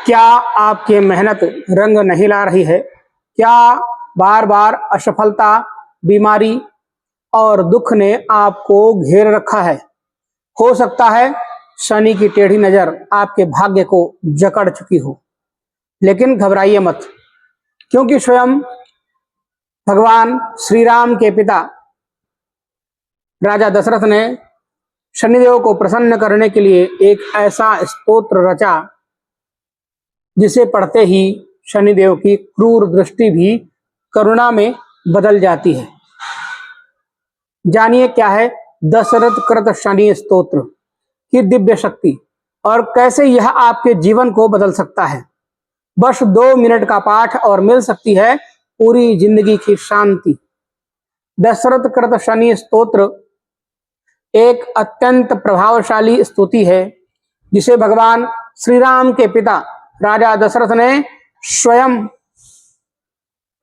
क्या आपकी मेहनत रंग नहीं ला रही है? क्या बार बार असफलता, बीमारी और दुख ने आपको घेर रखा है? हो सकता है शनि की टेढ़ी नजर आपके भाग्य को जकड़ चुकी हो, लेकिन घबराइए मत, क्योंकि स्वयं भगवान श्री राम के पिता राजा दशरथ ने शनिदेव को प्रसन्न करने के लिए एक ऐसा स्तोत्र रचा जिसे पढ़ते ही शनिदेव की क्रूर दृष्टि भी करुणा में बदल जाती है। जानिए क्या है दशरथ कृत शनि स्तोत्र की दिव्य शक्ति और कैसे यह आपके जीवन को बदल सकता है। बस 2 मिनट का पाठ और मिल सकती है पूरी जिंदगी की शांति। दशरथ कृत शनि स्तोत्र एक अत्यंत प्रभावशाली स्तुति है जिसे भगवान श्री राम के पिता राजा दशरथ ने स्वयं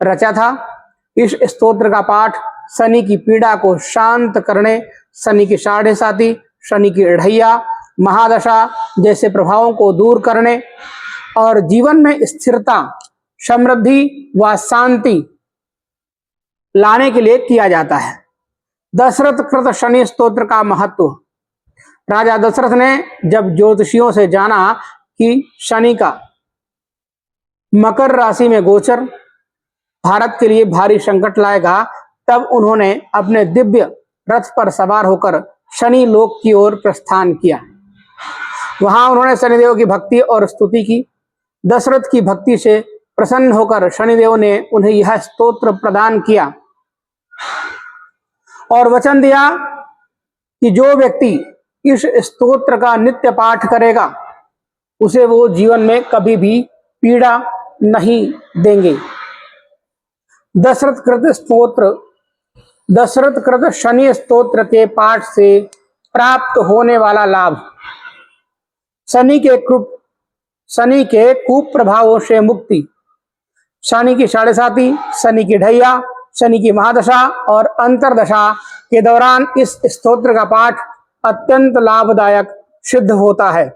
रचा था। इस स्तोत्र का पाठ शनि की पीड़ा को शांत करने, शनि की साढ़े साती, शनि की ढैया, महादशा जैसे प्रभावों को दूर करने और जीवन में स्थिरता, समृद्धि व शांति लाने के लिए किया जाता है। दशरथ कृत शनि स्तोत्र का महत्व। राजा दशरथ ने जब ज्योतिषियों से जाना कि शनि का मकर राशि में गोचर भारत के लिए भारी संकट लाएगा, तब उन्होंने अपने दिव्य रथ पर सवार होकर शनि लोक की ओर प्रस्थान किया। वहां उन्होंने शनिदेव की भक्ति और स्तुति की। दशरथ की भक्ति से प्रसन्न होकर शनिदेव ने उन्हें यह स्तोत्र प्रदान किया और वचन दिया कि जो व्यक्ति इस स्तोत्र का नित्य पाठ करेगा उसे वो जीवन में कभी भी पीड़ा नहीं देंगे। दशरथ कृत शनि स्तोत्र के पाठ से प्राप्त होने वाला लाभ। शनि के कुप्रभावों से मुक्ति, शनि की साढ़े साती, शनि की ढैया, शनि की महादशा और अंतरदशा के दौरान इस स्तोत्र का पाठ अत्यंत लाभदायक सिद्ध होता है।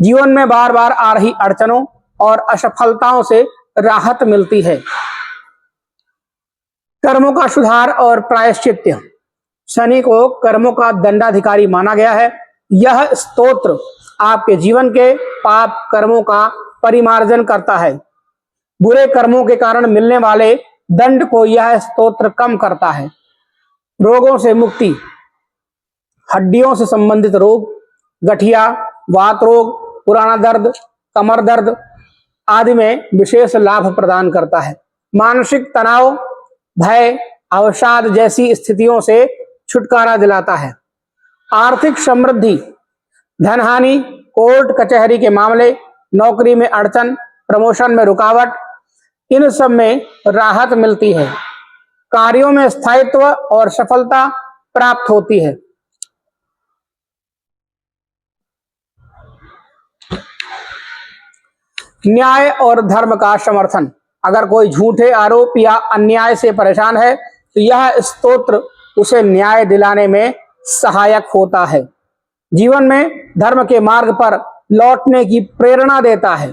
जीवन में बार बार आ रही अड़चनों और असफलताओं से राहत मिलती है। कर्मों का सुधार और प्रायश्चित्त। शनि को कर्मों का दंडाधिकारी माना गया है। यह स्तोत्र आपके जीवन के पाप कर्मों का परिमार्जन करता है। बुरे कर्मों के कारण मिलने वाले दंड को यह स्तोत्र कम करता है। रोगों से मुक्ति, हड्डियों से संबंधित रोग, गठिया, वात रोग, पुराना दर्द, कमर दर्द आदि में विशेष लाभ प्रदान करता है। मानसिक तनाव, भय, अवसाद जैसी स्थितियों से छुटकारा दिलाता है। आर्थिक समृद्धि, धन हानि, कोर्ट कचहरी के मामले, नौकरी में अड़चन, प्रमोशन में रुकावट, इन सब में राहत मिलती है। कार्यों में स्थायित्व और सफलता प्राप्त होती है। न्याय और धर्म का समर्थन। अगर कोई झूठे आरोप या अन्याय से परेशान है तो यह स्तोत्र उसे न्याय दिलाने में सहायक होता है। जीवन में धर्म के मार्ग पर लौटने की प्रेरणा देता है।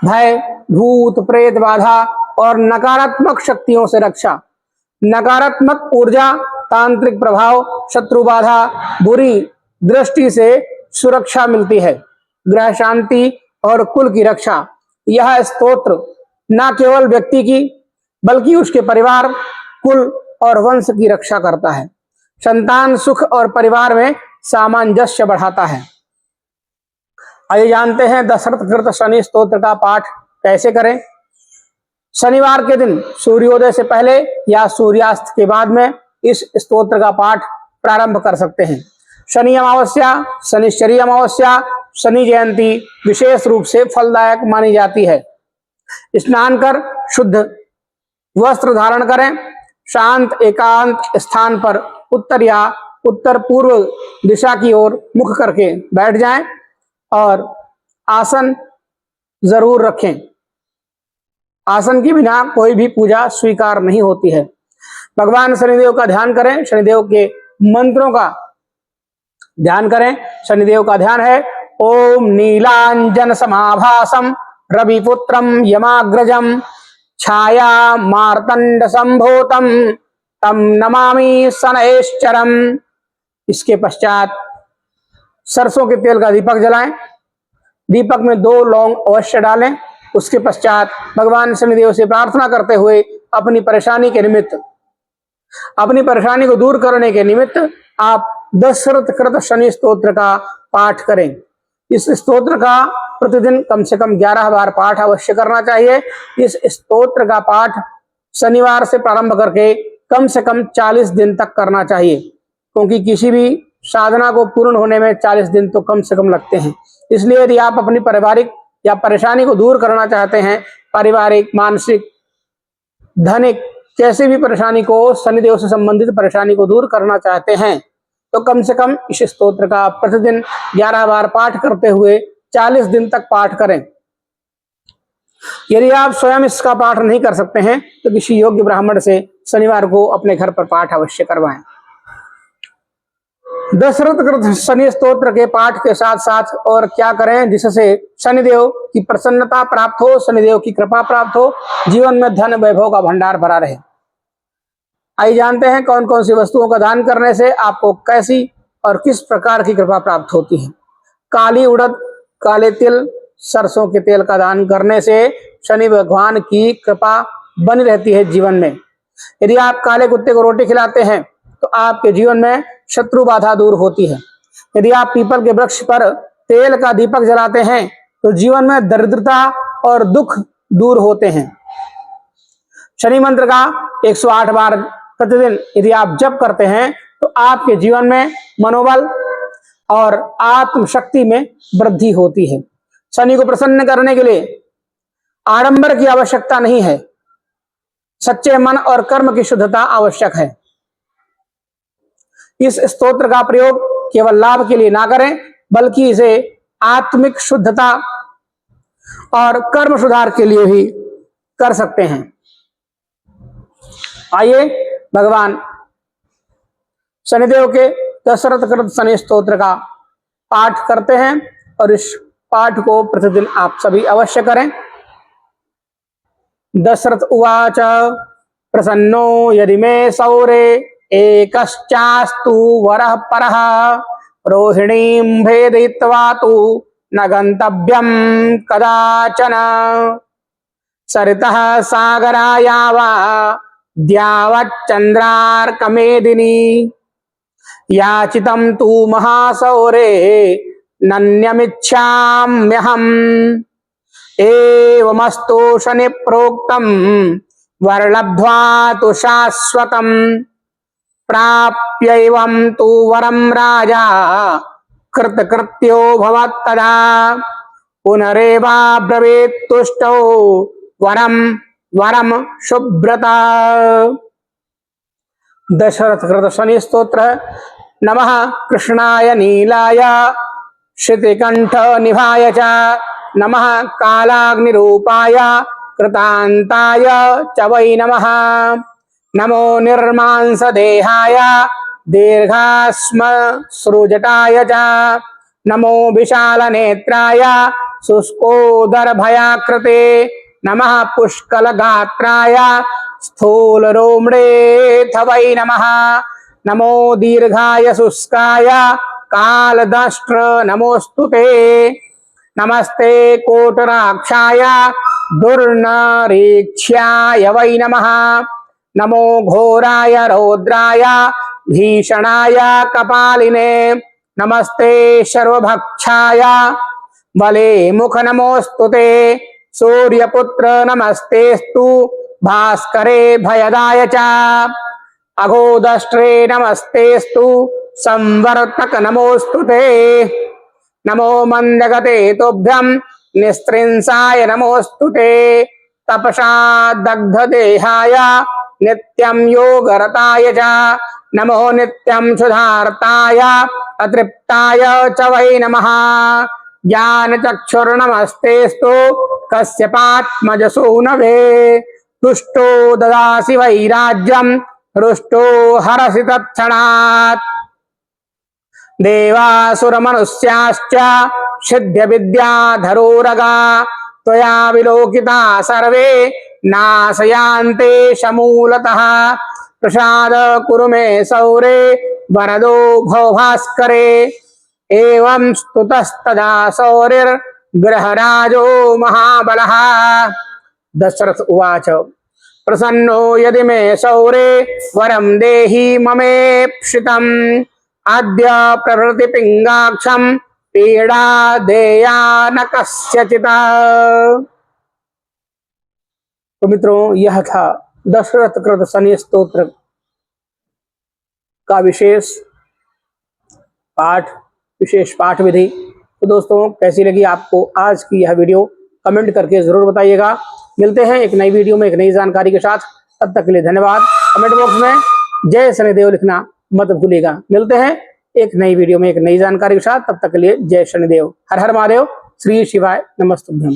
भय, भूत प्रेत बाधा और नकारात्मक शक्तियों से रक्षा, नकारात्मक ऊर्जा, तांत्रिक प्रभाव, शत्रु बाधा, बुरी दृष्टि से सुरक्षा मिलती है। ग्रह शांति और कुल की रक्षा। यह स्तोत्र न केवल व्यक्ति की बल्कि उसके परिवार, कुल और वंश की रक्षा करता है। संतान सुख और परिवार में सामंजस्य बढ़ाता है। आइए जानते हैं दशरथ कृत शनि स्तोत्र का पाठ कैसे करें। शनिवार के दिन सूर्योदय से पहले या सूर्यास्त के बाद में इस स्तोत्र का पाठ प्रारंभ कर सकते हैं। शनि अमावस्या, शनिश्चरी अमावस्या, शनि जयंती विशेष रूप से फलदायक मानी जाती है। स्नान कर शुद्ध वस्त्र धारण करें। शांत एकांत स्थान पर उत्तर या उत्तर पूर्व दिशा की ओर मुख करके बैठ जाएं और आसन जरूर रखें। आसन के बिना कोई भी पूजा स्वीकार नहीं होती है। भगवान शनिदेव का ध्यान करें। शनिदेव के मंत्रों का ध्यान करें। शनिदेव का ध्यान है ओम नीलांजन समाभासम रविपुत्रम यमाग्रजम छाया मार्तंड संभूतम तम नमामि शनैश्चरम। इसके पश्चात सरसों के तेल का दीपक जलाएं। दीपक में 2 लौंग अवश्य डालें। उसके पश्चात भगवान शनिदेव से प्रार्थना करते हुए अपनी परेशानी को दूर करने के निमित्त आप दशरथ कृत शनि स्तोत्र का पाठ करें। इस स्तोत्र का प्रतिदिन कम से कम 11 बार पाठ अवश्य करना चाहिए। इस स्तोत्र का पाठ शनिवार से प्रारंभ करके कम से कम 40 दिन तक करना चाहिए, क्योंकि किसी भी साधना को पूर्ण होने में 40 दिन तो कम से कम लगते हैं। इसलिए यदि आप अपनी पारिवारिक या परेशानी को दूर करना चाहते हैं, पारिवारिक, मानसिक, धनिक, कैसे भी परेशानी को, शनिदेव से संबंधित परेशानी को दूर करना चाहते हैं, तो कम से कम इस स्तोत्र का प्रतिदिन 11 बार पाठ करते हुए 40 दिन तक पाठ करें। यदि आप स्वयं इसका पाठ नहीं कर सकते हैं तो किसी योग्य ब्राह्मण से शनिवार को अपने घर पर पाठ अवश्य करवाएं। दशरथ कृत शनि स्तोत्र के पाठ के साथ साथ और क्या करें जिससे शनिदेव की प्रसन्नता प्राप्त हो, शनिदेव की कृपा प्राप्त हो, जीवन में धन वैभव का भंडार भरा रहे। आइए जानते हैं कौन कौन सी वस्तुओं का दान करने से आपको कैसी और किस प्रकार की कृपा प्राप्त होती है। काली उड़द, काले तिल, सरसों के तेल का दान करने से शनि भगवान की कृपा बनी रहती है जीवन में। यदि आप काले कुत्ते को रोटी खिलाते हैं तो आपके जीवन में शत्रु बाधा दूर होती है। यदि आप पीपल के वृक्ष पर तेल का दीपक जलाते हैं तो जीवन में दरिद्रता और दुख दूर होते हैं। शनि मंत्र का 108 बार प्रतिदिन यदि आप जप करते हैं तो आपके जीवन में मनोबल और आत्मशक्ति में वृद्धि होती है। शनि को प्रसन्न करने के लिए आडंबर की आवश्यकता नहीं है, सच्चे मन और कर्म की शुद्धता आवश्यक है। इस स्तोत्र का प्रयोग केवल लाभ के लिए ना करें, बल्कि इसे आत्मिक शुद्धता और कर्म सुधार के लिए भी कर सकते हैं। आइए भगवान शनिदेव के दशरथ कृत शनि स्तोत्र का पाठ करते हैं और इस पाठ को प्रतिदिन आप सभी अवश्य करें। दशरथ उवाच प्रसन्नो यदि मे सौरे एकश्चास्तु वरः परः रोहिणीं भेदयित्वा तु न गन्तव्यं कदाचन सरितः सागराया वा द्यावच्चन्द्रार्कमेदिनी याचितं तु महासौरे नन्यमिच्छाम्यहम् एवमस्तु शनि प्रोक्तं वरलब्ध्वा तु शाश्वतं प्राप्यैवं तु वरं राजा कृतकृत्यो भवत्तदा पुनरेवाब्रवीत् तुष्टौ वरम शुभ्रता। दशरथ कृत शनि स्तोत्र। नमः कृष्णाय नीलाय श्रुतिकंठ निभाय च नमः कालाग्निरूपाय कृतांताय च वै नमः। नमो निर्मांस देहाय दीर्घास्म सृजटाय च नमो विशाल नेत्राय शुष्कोदर भयाकृते नमः पुष्कल गात्राय स्थूल रोमणे वै नमः। नमो दीर्घाय शुष्काय कालदष्ट्र नमोस्तुते। नमस्ते कोटराक्षाय दुर्नरीक्ष्याय वै नमः। नमो घोराय रौद्राय भीषणाय कपालिने नमस्ते सर्वभक्षाय बले मुख नमोस्तुते। सूर्यपुत्र नमस्तेस्तु भास्करे भयदाय च अघोदष्ट्रे नमस्तेस्तु संवर्तक नमोस्तुते। नमो मंदगते तुभ्यं निस्त्रिंसाय नमोस्तुते। तपसा दग्ध देहाय नित्यं योगरताय च नमो नित्यं सुधार्ताय अतृप्ताय च वै नमः। ज्ञान चक्षुर्नमस्तेस्तु कश्यपात्मजसूनवे। तुष्टो ददासि वैराज्यं हृष्टो हरसि तत्क्षणात्। देवासुरमनुष्याश्च छिद्य विद्याधरोरगा त्वया विलोकिता सर्वे नाशयान्ते समूलतः प्रसाद कुरु मे सौरे वरदो भव भास्करे एवं स्तुतस्तदा सौरिर्गृहराजो महाबलः। दशरथ उवाच प्रसन्नो यदि मे सौरे वरम देहि ममेप्सितम् आद्य प्रभृति पिंगाक्षम पीड़ा देया न कस्यचित्। तो मित्रों, यह था दशरथ कृत शनि स्तोत्र का विशेष पाठ विधि। तो दोस्तों, कैसी लगी आपको आज की यह वीडियो, कमेंट करके जरूर बताइएगा। मिलते हैं एक नई वीडियो में एक नई जानकारी के साथ। तब तक के लिए धन्यवाद। कमेंट बॉक्स में जय शनिदेव लिखना मत भूलिएगा। मिलते हैं एक नई वीडियो में एक नई जानकारी के साथ। तब तक के लिए जय शनिदेव। हर हर महादेव। श्री शिवाय नमस्तुभ्यम।